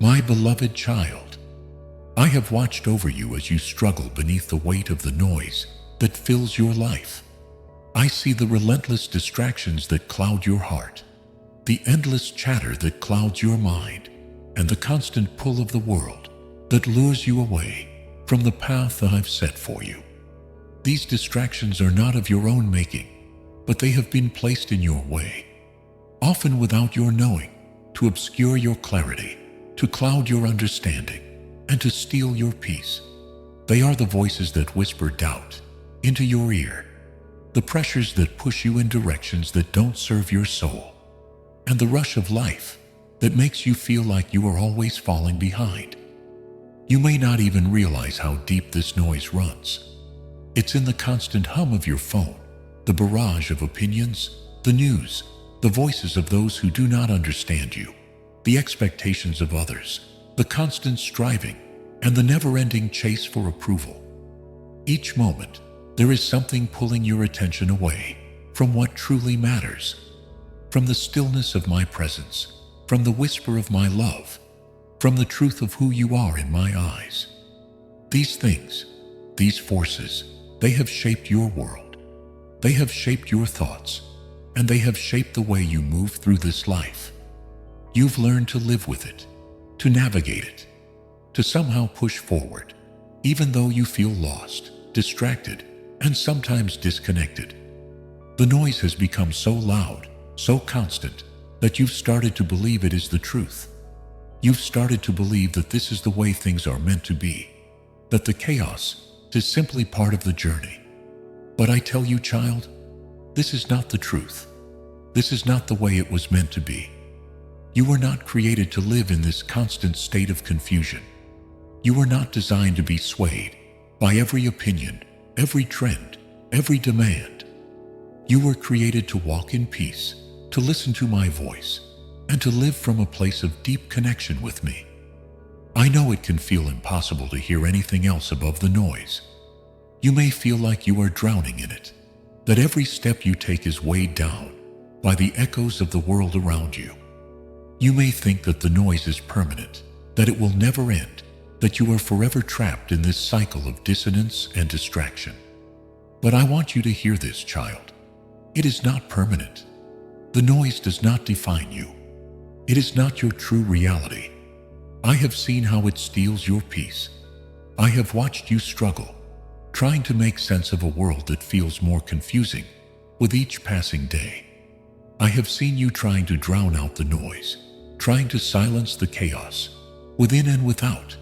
My beloved child, I have watched over you as you struggle beneath the weight of the noise that fills your life. I see the relentless distractions that cloud your heart, the endless chatter that clouds your mind, and the constant pull of the world that lures you away from the path that I've set for you. These distractions are not of your own making, but they have been placed in your way, often without your knowing, to obscure your clarity, to cloud your understanding, and to steal your peace. They are the voices that whisper doubt into your ear, the pressures that push you in directions that don't serve your soul, and the rush of life that makes you feel like you are always falling behind. You may not even realize how deep this noise runs. It's in the constant hum of your phone, the barrage of opinions, the news, the voices of those who do not understand you, the expectations of others, the constant striving, and the never-ending chase for approval. Each moment, there is something pulling your attention away from what truly matters, from the stillness of my presence, from the whisper of my love, from the truth of who you are in my eyes. These things, these forces, they have shaped your world. They have shaped your thoughts, and they have shaped the way you move through this life. You've learned to live with it, to navigate it, to somehow push forward, even though you feel lost, distracted, and sometimes disconnected. The noise has become so loud, so constant, that you've started to believe it is the truth. You've started to believe that this is the way things are meant to be, that the chaos is simply part of the journey. But I tell you, child, this is not the truth. This is not the way it was meant to be. You were not created to live in this constant state of confusion. You were not designed to be swayed by every opinion, every trend, every demand. You were created to walk in peace, to listen to my voice, and to live from a place of deep connection with me. I know it can feel impossible to hear anything else above the noise. You may feel like you are drowning in it, that every step you take is weighed down by the echoes of the world around you. You may think that the noise is permanent, that it will never end, that you are forever trapped in this cycle of dissonance and distraction. But I want you to hear this, child. It is not permanent. The noise does not define you. It is not your true reality. I have seen how it steals your peace. I have watched you struggle, trying to make sense of a world that feels more confusing with each passing day. I have seen you trying to drown out the noise, trying to silence the chaos, within and without.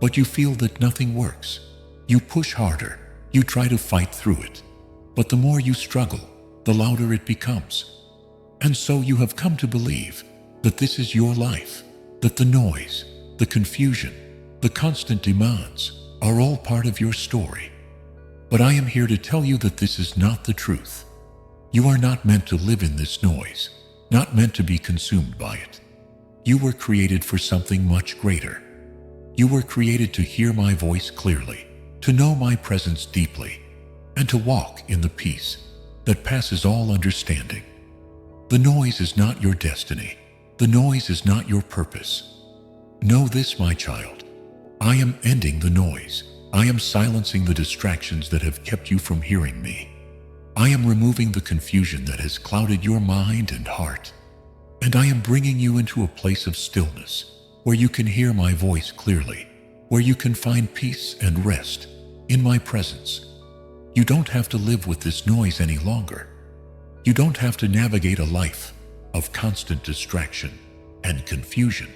But you feel that nothing works. You push harder, you try to fight through it. But the more you struggle, the louder it becomes. And so you have come to believe that this is your life, that the noise, the confusion, the constant demands are all part of your story. But I am here to tell you that this is not the truth. You are not meant to live in this noise, not meant to be consumed by it. You were created for something much greater. You were created to hear my voice clearly, to know my presence deeply, and to walk in the peace that passes all understanding. The noise is not your destiny. The noise is not your purpose. Know this, my child. I am ending the noise. I am silencing the distractions that have kept you from hearing me. I am removing the confusion that has clouded your mind and heart. And I am bringing you into a place of stillness, where you can hear my voice clearly, where you can find peace and rest in my presence. You don't have to live with this noise any longer. You don't have to navigate a life of constant distraction and confusion.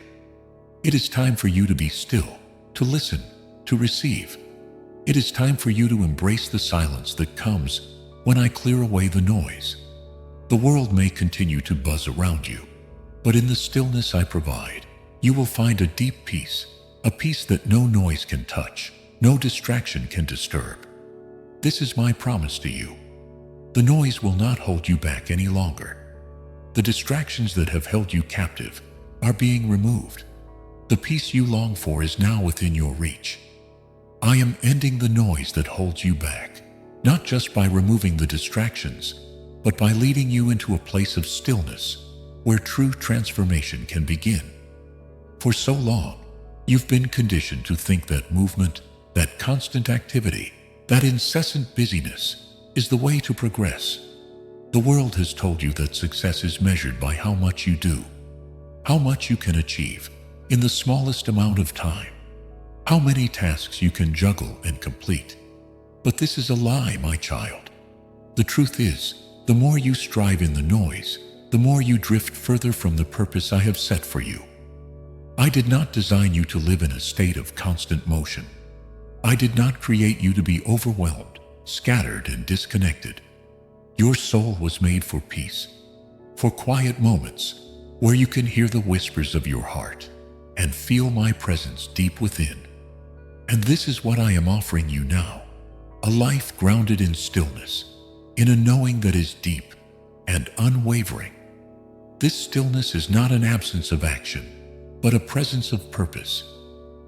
It is time for you to be still, to listen, to receive. It is time for you to embrace the silence that comes when I clear away the noise. The world may continue to buzz around you, but in the stillness I provide, you will find a deep peace, a peace that no noise can touch, no distraction can disturb. This is my promise to you. The noise will not hold you back any longer. The distractions that have held you captive are being removed. The peace you long for is now within your reach. I am ending the noise that holds you back, not just by removing the distractions, but by leading you into a place of stillness where true transformation can begin. For so long, you've been conditioned to think that movement, that constant activity, that incessant busyness is the way to progress. The world has told you that success is measured by how much you do, how much you can achieve in the smallest amount of time, how many tasks you can juggle and complete. But this is a lie, my child. The truth is, the more you strive in the noise, the more you drift further from the purpose I have set for you. I did not design you to live in a state of constant motion. I did not create you to be overwhelmed, scattered, and disconnected. Your soul was made for peace, for quiet moments where you can hear the whispers of your heart and feel my presence deep within. And this is what I am offering you now, a life grounded in stillness, in a knowing that is deep and unwavering. This stillness is not an absence of action, but a presence of purpose.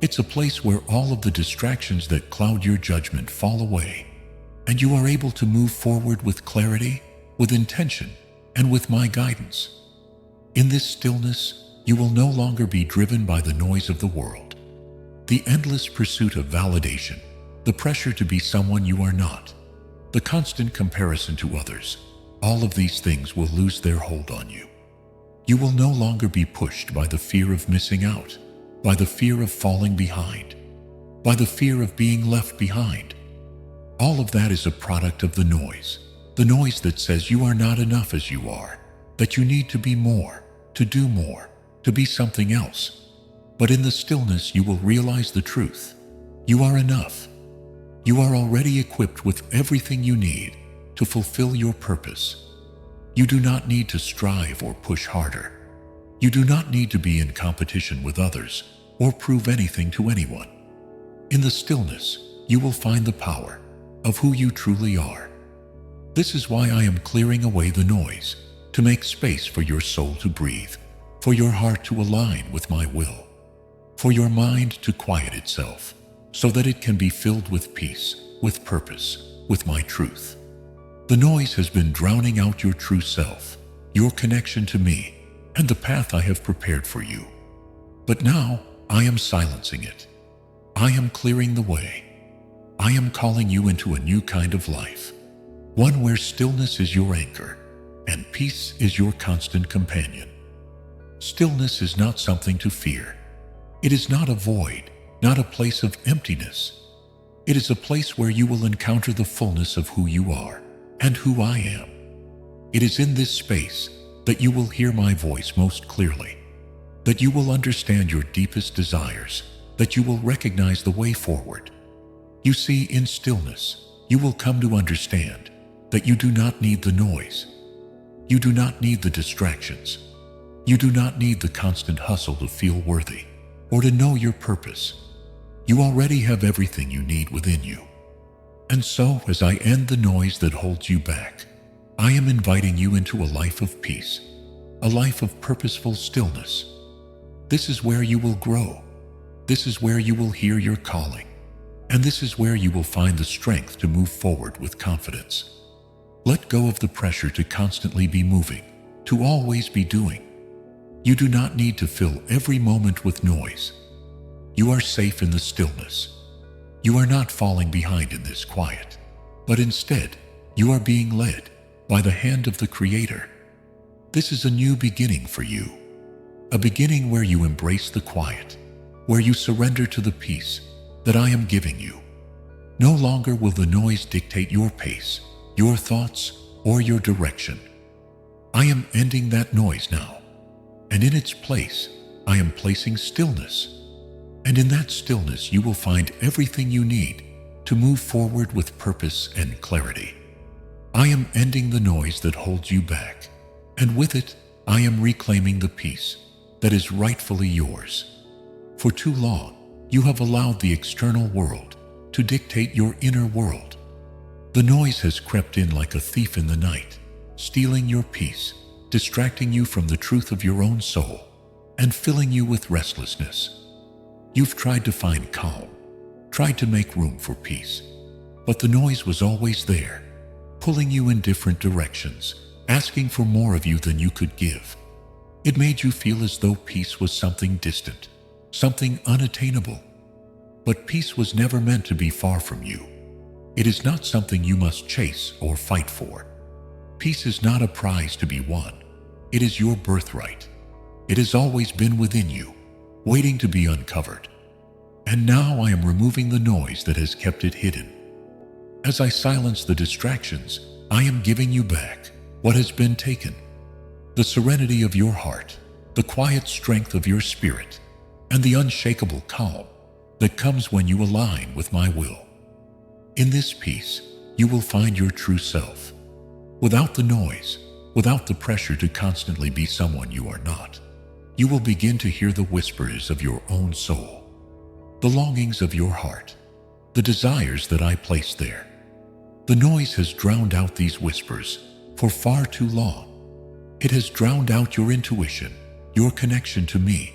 It's a place where all of the distractions that cloud your judgment fall away, and you are able to move forward with clarity, with intention, and with my guidance. In this stillness, you will no longer be driven by the noise of the world, the endless pursuit of validation, the pressure to be someone you are not, the constant comparison to others. All of these things will lose their hold on you. You will no longer be pushed by the fear of missing out, by the fear of falling behind, by the fear of being left behind. All of that is a product of the noise that says you are not enough as you are, that you need to be more, to do more, to be something else. But in the stillness, you will realize the truth. You are enough. You are already equipped with everything you need to fulfill your purpose. You do not need to strive or push harder. You do not need to be in competition with others or prove anything to anyone. In the stillness, you will find the power of who you truly are. This is why I am clearing away the noise, to make space for your soul to breathe, for your heart to align with my will, for your mind to quiet itself, so that it can be filled with peace, with purpose, with my truth. The noise has been drowning out your true self, your connection to me, and the path I have prepared for you. But now, I am silencing it. I am clearing the way. I am calling you into a new kind of life, one where stillness is your anchor, and peace is your constant companion. Stillness is not something to fear. It is not a void, not a place of emptiness. It is a place where you will encounter the fullness of who you are and who I am. It is in this space that you will hear my voice most clearly, that you will understand your deepest desires, that you will recognize the way forward. You see, in stillness, you will come to understand that you do not need the noise. You do not need the distractions. You do not need the constant hustle to feel worthy or to know your purpose. You already have everything you need within you. And so, as I end the noise that holds you back, I am inviting you into a life of peace, a life of purposeful stillness. This is where you will grow. This is where you will hear your calling. And this is where you will find the strength to move forward with confidence. Let go of the pressure to constantly be moving, to always be doing. You do not need to fill every moment with noise. You are safe in the stillness. You are not falling behind in this quiet, but instead, you are being led by the hand of the Creator. This is a new beginning for you, a beginning where you embrace the quiet, where you surrender to the peace that I am giving you. No longer will the noise dictate your pace, your thoughts, or your direction. I am ending that noise now, and in its place, I am placing stillness. And in that stillness, you will find everything you need to move forward with purpose and clarity. I am ending the noise that holds you back, and with it, I am reclaiming the peace that is rightfully yours. For too long, you have allowed the external world to dictate your inner world. The noise has crept in like a thief in the night, stealing your peace, distracting you from the truth of your own soul, and filling you with restlessness. You've tried to find calm, tried to make room for peace, but the noise was always there, pulling you in different directions, asking for more of you than you could give. It made you feel as though peace was something distant, something unattainable. But peace was never meant to be far from you. It is not something you must chase or fight for. Peace is not a prize to be won. It is your birthright. It has always been within you, waiting to be uncovered. And now I am removing the noise that has kept it hidden. As I silence the distractions, I am giving you back what has been taken. The serenity of your heart, the quiet strength of your spirit, and the unshakable calm that comes when you align with my will. In this peace, you will find your true self, without the noise, without the pressure to constantly be someone you are not. You will begin to hear the whispers of your own soul, the longings of your heart, the desires that I placed there. The noise has drowned out these whispers for far too long. It has drowned out your intuition, your connection to me,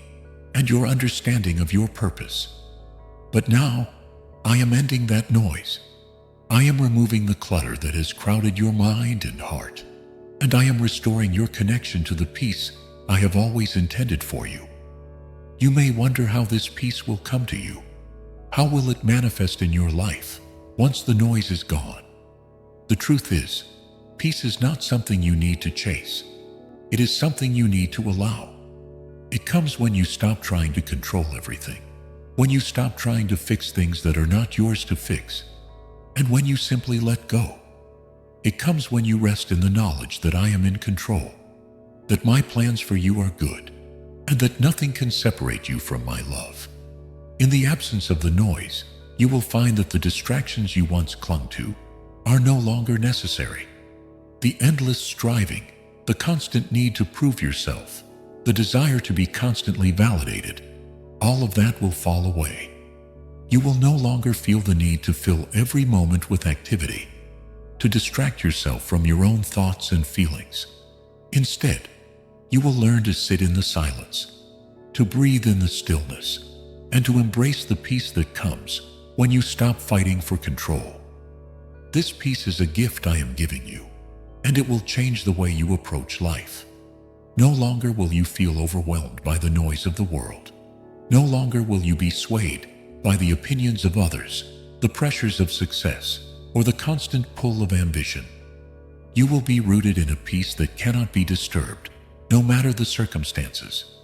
and your understanding of your purpose. But now, I am ending that noise. I am removing the clutter that has crowded your mind and heart, and I am restoring your connection to the peace I have always intended for you. You may wonder how this peace will come to you. How will it manifest in your life once the noise is gone? The truth is, peace is not something you need to chase. It is something you need to allow. It comes when you stop trying to control everything, when you stop trying to fix things that are not yours to fix, and when you simply let go. It comes when you rest in the knowledge that I am in control, that my plans for you are good, and that nothing can separate you from my love. In the absence of the noise, you will find that the distractions you once clung to are no longer necessary. The endless striving, the constant need to prove yourself, the desire to be constantly validated, all of that will fall away. You will no longer feel the need to fill every moment with activity, to distract yourself from your own thoughts and feelings. Instead, you will learn to sit in the silence, to breathe in the stillness, and to embrace the peace that comes when you stop fighting for control. This peace is a gift I am giving you, and it will change the way you approach life. No longer will you feel overwhelmed by the noise of the world. No longer will you be swayed by the opinions of others, the pressures of success, or the constant pull of ambition. You will be rooted in a peace that cannot be disturbed, no matter the circumstances.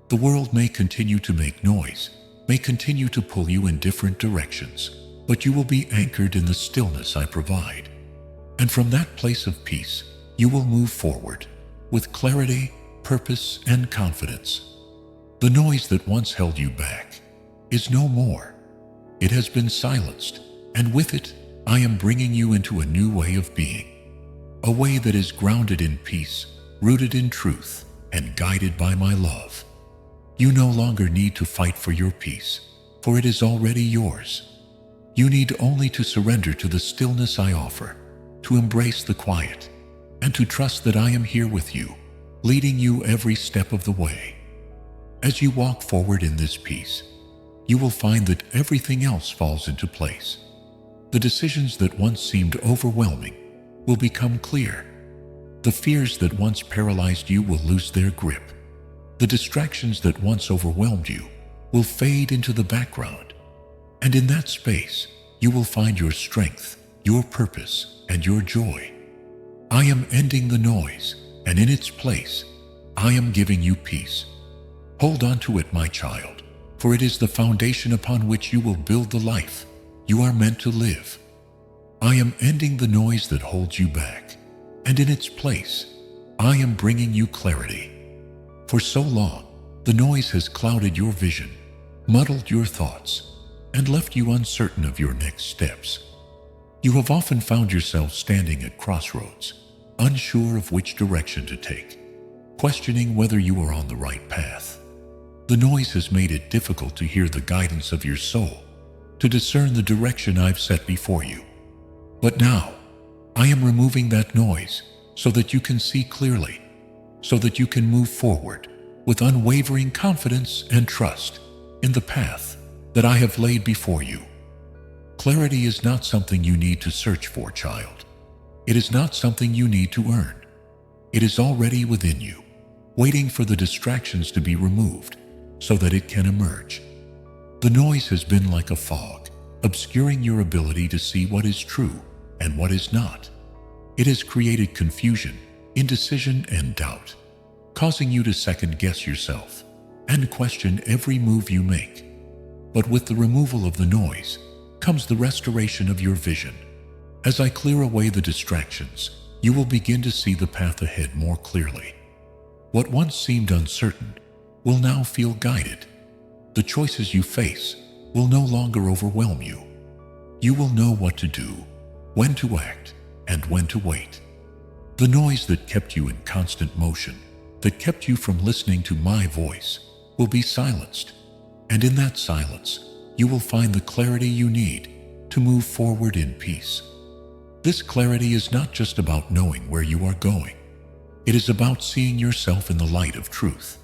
The world may continue to make noise, may continue to pull you in different directions, but you will be anchored in the stillness I provide. And from that place of peace, you will move forward with clarity, purpose, and confidence. The noise that once held you back is no more. It has been silenced, and with it, I am bringing you into a new way of being. A way that is grounded in peace, rooted in truth, and guided by my love. You no longer need to fight for your peace, for it is already yours. You need only to surrender to the stillness I offer, to embrace the quiet, and to trust that I am here with you, leading you every step of the way. As you walk forward in this peace, you will find that everything else falls into place. The decisions that once seemed overwhelming will become clear. The fears that once paralyzed you will lose their grip. The distractions that once overwhelmed you will fade into the background. And in that space, you will find your strength, your purpose, and your joy. I am ending the noise, and in its place, I am giving you peace. Hold on to it, my child, for it is the foundation upon which you will build the life you are meant to live. I am ending the noise that holds you back, and in its place, I am bringing you clarity. For so long, the noise has clouded your vision, muddled your thoughts, and left you uncertain of your next steps. You have often found yourself standing at crossroads, unsure of which direction to take, questioning whether you are on the right path. The noise has made it difficult to hear the guidance of your soul, to discern the direction I've set before you. But now, I am removing that noise so that you can see clearly, so that you can move forward with unwavering confidence and trust in the path that I have laid before you. Clarity is not something you need to search for, child. It is not something you need to earn. It is already within you, waiting for the distractions to be removed, so that it can emerge. The noise has been like a fog, obscuring your ability to see what is true and what is not. It has created confusion, indecision, and doubt, causing you to second-guess yourself and question every move you make. But with the removal of the noise comes the restoration of your vision. As I clear away the distractions, you will begin to see the path ahead more clearly. What once seemed uncertain will now feel guided. The choices you face will no longer overwhelm you. You will know what to do, when to act, and when to wait. The noise that kept you in constant motion, that kept you from listening to my voice, will be silenced. And in that silence, you will find the clarity you need to move forward in peace. This clarity is not just about knowing where you are going. It is about seeing yourself in the light of truth.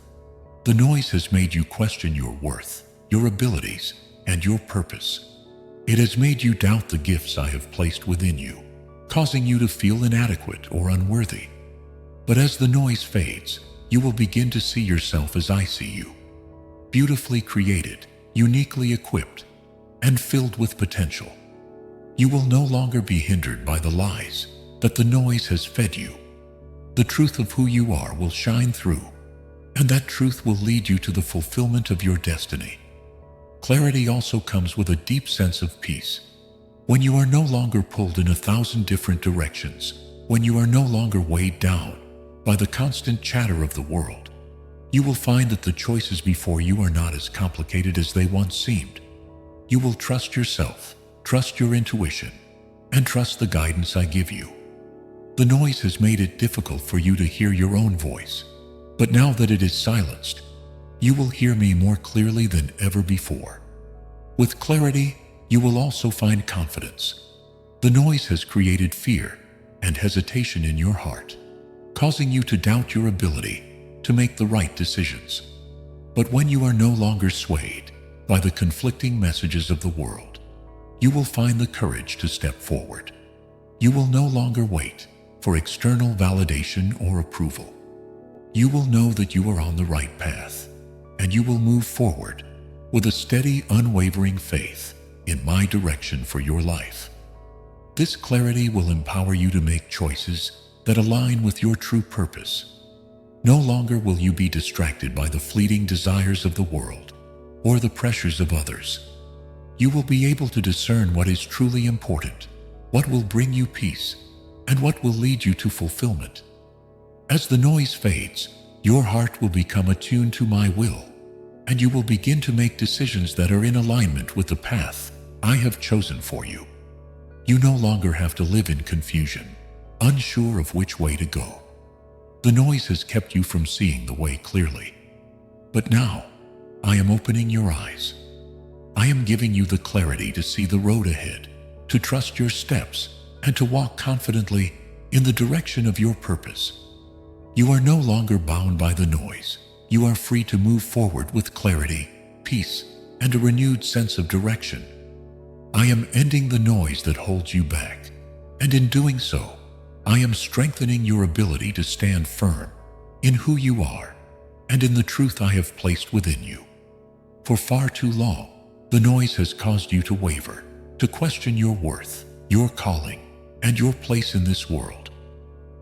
The noise has made you question your worth, your abilities, and your purpose. It has made you doubt the gifts I have placed within you, causing you to feel inadequate or unworthy. But as the noise fades, you will begin to see yourself as I see you. Beautifully created, uniquely equipped, and filled with potential. You will no longer be hindered by the lies that the noise has fed you. The truth of who you are will shine through, and that truth will lead you to the fulfillment of your destiny. Clarity also comes with a deep sense of peace. When you are no longer pulled in 1,000 different directions, when you are no longer weighed down by the constant chatter of the world, you will find that the choices before you are not as complicated as they once seemed. You will trust yourself, trust your intuition, and trust the guidance I give you. The noise has made it difficult for you to hear your own voice, but now that it is silenced, you will hear me more clearly than ever before. With clarity, you will also find confidence. The noise has created fear and hesitation in your heart, causing you to doubt your ability to make the right decisions. But when you are no longer swayed by the conflicting messages of the world, you will find the courage to step forward. You will no longer wait for external validation or approval. You will know that you are on the right path, and you will move forward with a steady, unwavering faith in my direction for your life. This clarity will empower you to make choices that align with your true purpose. No longer will you be distracted by the fleeting desires of the world or the pressures of others. You will be able to discern what is truly important, what will bring you peace, and what will lead you to fulfillment. As the noise fades, your heart will become attuned to my will, and you will begin to make decisions that are in alignment with the path I have chosen for you. You no longer have to live in confusion, unsure of which way to go. The noise has kept you from seeing the way clearly. But now, I am opening your eyes. I am giving you the clarity to see the road ahead, to trust your steps, and to walk confidently in the direction of your purpose. You are no longer bound by the noise. You are free to move forward with clarity, peace, and a renewed sense of direction. I am ending the noise that holds you back, and in doing so, I am strengthening your ability to stand firm in who you are and in the truth I have placed within you. For far too long, the noise has caused you to waver, to question your worth, your calling, and your place in this world.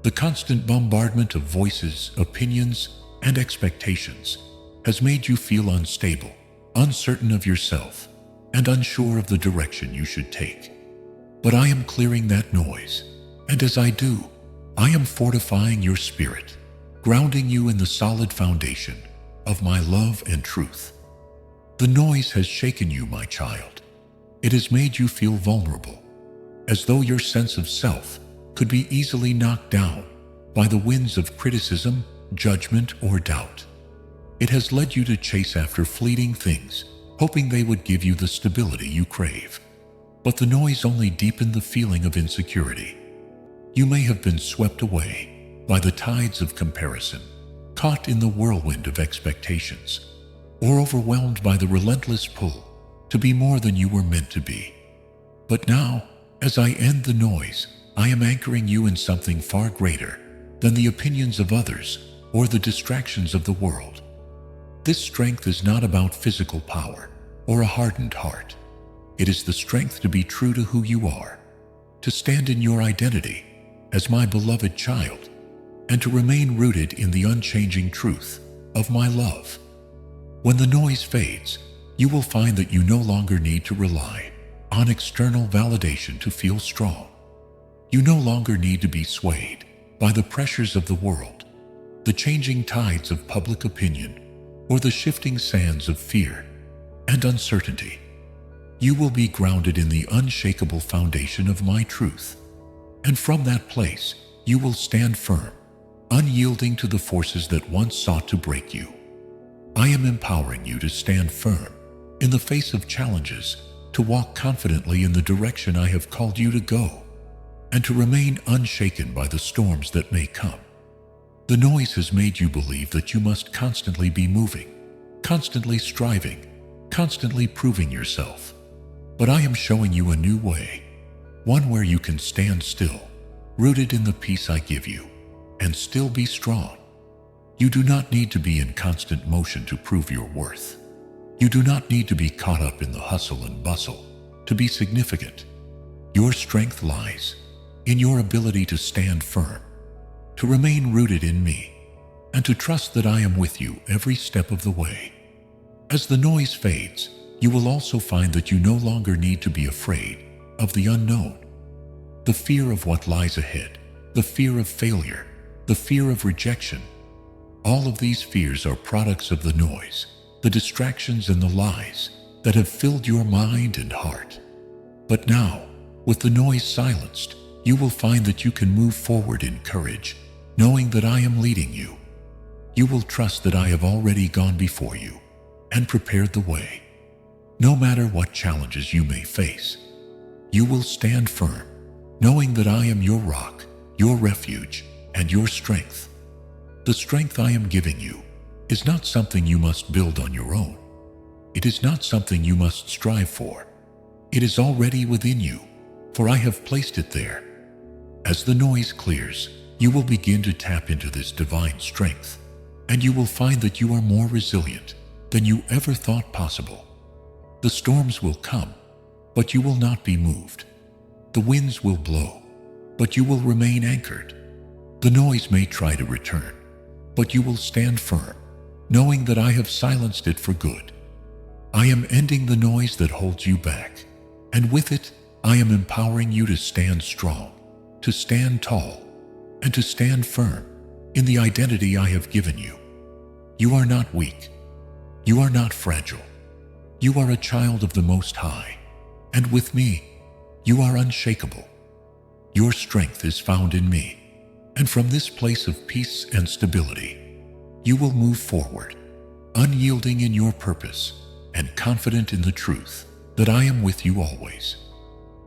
The constant bombardment of voices, opinions, and expectations has made you feel unstable, uncertain of yourself, and unsure of the direction you should take. But I am clearing that noise, and as I do, I am fortifying your spirit, grounding you in the solid foundation of my love and truth. The noise has shaken you, my child. It has made you feel vulnerable, as though your sense of self could be easily knocked down by the winds of criticism, judgment, or doubt. It has led you to chase after fleeting things, hoping they would give you the stability you crave. But the noise only deepened the feeling of insecurity. You may have been swept away by the tides of comparison, caught in the whirlwind of expectations, or overwhelmed by the relentless pull to be more than you were meant to be. But now, as I end the noise, I am anchoring you in something far greater than the opinions of others or the distractions of the world. This strength is not about physical power or a hardened heart. It is the strength to be true to who you are, to stand in your identity as my beloved child, and to remain rooted in the unchanging truth of my love. When the noise fades, you will find that you no longer need to rely on external validation to feel strong. You no longer need to be swayed by the pressures of the world, the changing tides of public opinion, or the shifting sands of fear and uncertainty. You will be grounded in the unshakable foundation of my truth, and from that place you will stand firm, unyielding to the forces that once sought to break you. I am empowering you to stand firm in the face of challenges, to walk confidently in the direction I have called you to go, and to remain unshaken by the storms that may come. The noise has made you believe that you must constantly be moving, constantly striving, constantly proving yourself. But I am showing you a new way, one where you can stand still, rooted in the peace I give you, and still be strong. You do not need to be in constant motion to prove your worth. You do not need to be caught up in the hustle and bustle to be significant. Your strength lies in your ability to stand firm, to remain rooted in me, and to trust that I am with you every step of the way. As the noise fades, you will also find that you no longer need to be afraid of the unknown. The fear of what lies ahead, the fear of failure, the fear of rejection. All of these fears are products of the noise, the distractions and the lies that have filled your mind and heart. But now, with the noise silenced, you will find that you can move forward in courage, knowing that I am leading you. You will trust that I have already gone before you and prepared the way. No matter what challenges you may face, you will stand firm, knowing that I am your rock, your refuge, and your strength. The strength I am giving you is not something you must build on your own. It is not something you must strive for. It is already within you, for I have placed it there. As the noise clears, you will begin to tap into this divine strength, and you will find that you are more resilient than you ever thought possible. The storms will come, but you will not be moved. The winds will blow, but you will remain anchored. The noise may try to return, but you will stand firm, knowing that I have silenced it for good. I am ending the noise that holds you back, and with it, I am empowering you to stand strong, to stand tall, and to stand firm in the identity I have given you. You are not weak. You are not fragile. You are a child of the Most High, and with me, you are unshakable. Your strength is found in me, and from this place of peace and stability, you will move forward, unyielding in your purpose and confident in the truth that I am with you always.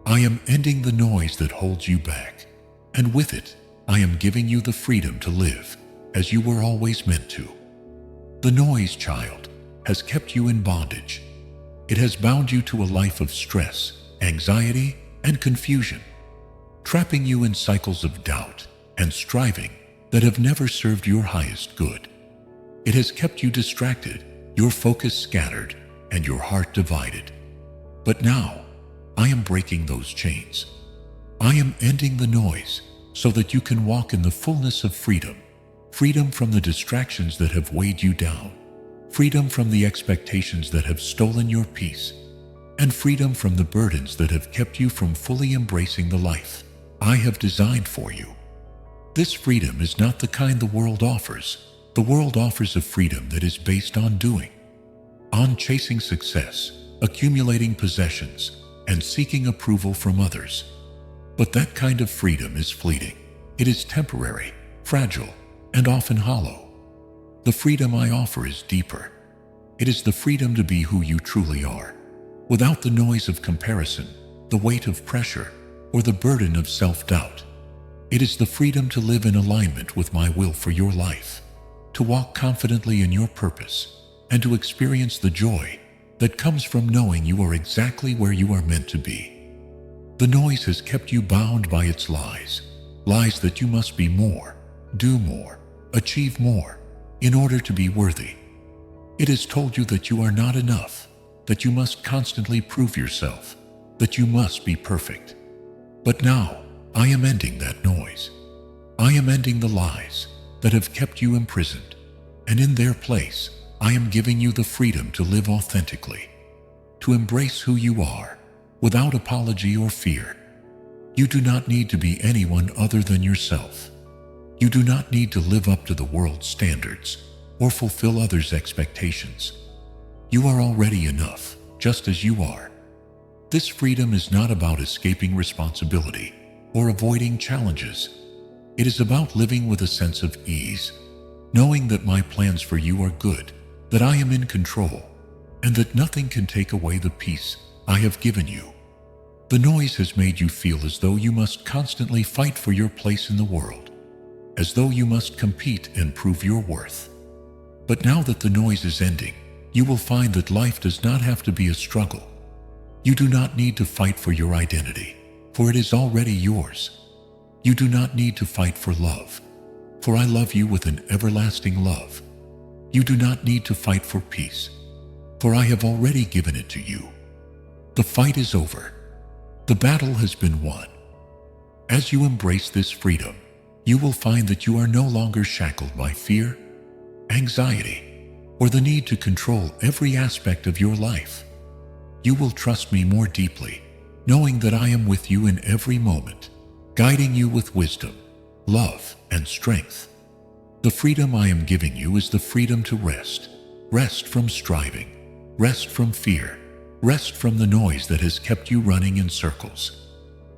I am ending the noise that holds you back, and with it, I am giving you the freedom to live as you were always meant to. The noise, child, has kept you in bondage. It has bound you to a life of stress, anxiety, and confusion, trapping you in cycles of doubt and striving that have never served your highest good. It has kept you distracted, your focus scattered, and your heart divided. But now, I am breaking those chains. I am ending the noise so that you can walk in the fullness of freedom. Freedom from the distractions that have weighed you down. Freedom from the expectations that have stolen your peace. And freedom from the burdens that have kept you from fully embracing the life I have designed for you. This freedom is not the kind the world offers. The world offers a freedom that is based on doing, on chasing success, accumulating possessions, and seeking approval from others. But that kind of freedom is fleeting. It is temporary, fragile, and often hollow. The freedom I offer is deeper. It is the freedom to be who you truly are, without the noise of comparison, the weight of pressure, or the burden of self-doubt. It is the freedom to live in alignment with my will for your life, to walk confidently in your purpose, and to experience the joy that comes from knowing you are exactly where you are meant to be. The noise has kept you bound by its lies, lies that you must be more, do more, achieve more, in order to be worthy. It has told you that you are not enough, that you must constantly prove yourself, that you must be perfect. But now, I am ending that noise. I am ending the lies that have kept you imprisoned, and in their place, I am giving you the freedom to live authentically, to embrace who you are, without apology or fear. You do not need to be anyone other than yourself. You do not need to live up to the world's standards or fulfill others' expectations. You are already enough, just as you are. This freedom is not about escaping responsibility or avoiding challenges. It is about living with a sense of ease, knowing that my plans for you are good, that I am in control, and that nothing can take away the peace I have given you. The noise has made you feel as though you must constantly fight for your place in the world, as though you must compete and prove your worth. But now that the noise is ending, you will find that life does not have to be a struggle. You do not need to fight for your identity, for it is already yours. You do not need to fight for love, for I love you with an everlasting love. You do not need to fight for peace, for I have already given it to you. The fight is over. The battle has been won. As you embrace this freedom, you will find that you are no longer shackled by fear, anxiety, or the need to control every aspect of your life. You will trust me more deeply, knowing that I am with you in every moment, guiding you with wisdom, love, and strength. The freedom I am giving you is the freedom to rest. Rest from striving, rest from fear, rest from the noise that has kept you running in circles.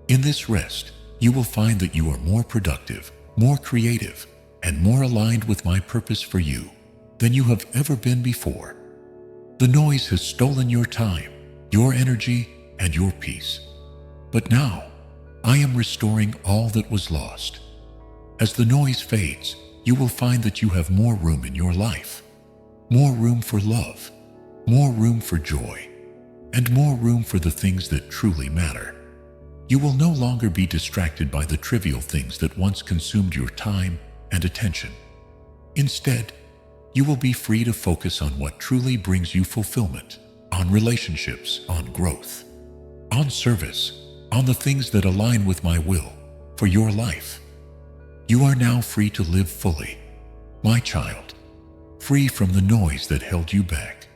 In this rest, you will find that you are more productive, more creative, and more aligned with my purpose for you than you have ever been before. The noise has stolen your time, your energy, and your peace. But now, I am restoring all that was lost. As the noise fades, you will find that you have more room in your life. More room for love, more room for joy, and more room for the things that truly matter. You will no longer be distracted by the trivial things that once consumed your time and attention. Instead, you will be free to focus on what truly brings you fulfillment, on relationships, on growth, on service, on the things that align with my will for your life. You are now free to live fully, my child, free from the noise that held you back,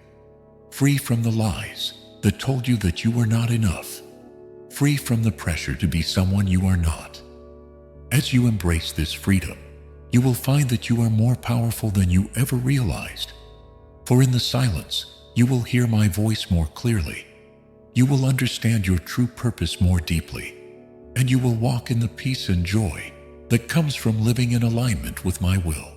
free from the lies that told you that you were not enough, free from the pressure to be someone you are not. As you embrace this freedom, you will find that you are more powerful than you ever realized. For in the silence, you will hear my voice more clearly. You will understand your true purpose more deeply, and you will walk in the peace and joy that comes from living in alignment with my will.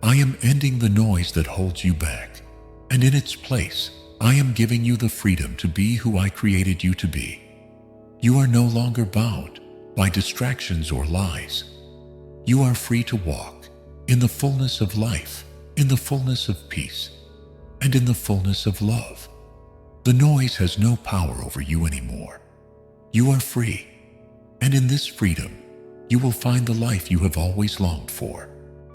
I am ending the noise that holds you back, and in its place, I am giving you the freedom to be who I created you to be. You are no longer bound by distractions or lies. You are free to walk in the fullness of life, in the fullness of peace, and in the fullness of love. The noise has no power over you anymore. You are free, and in this freedom, you will find the life you have always longed for.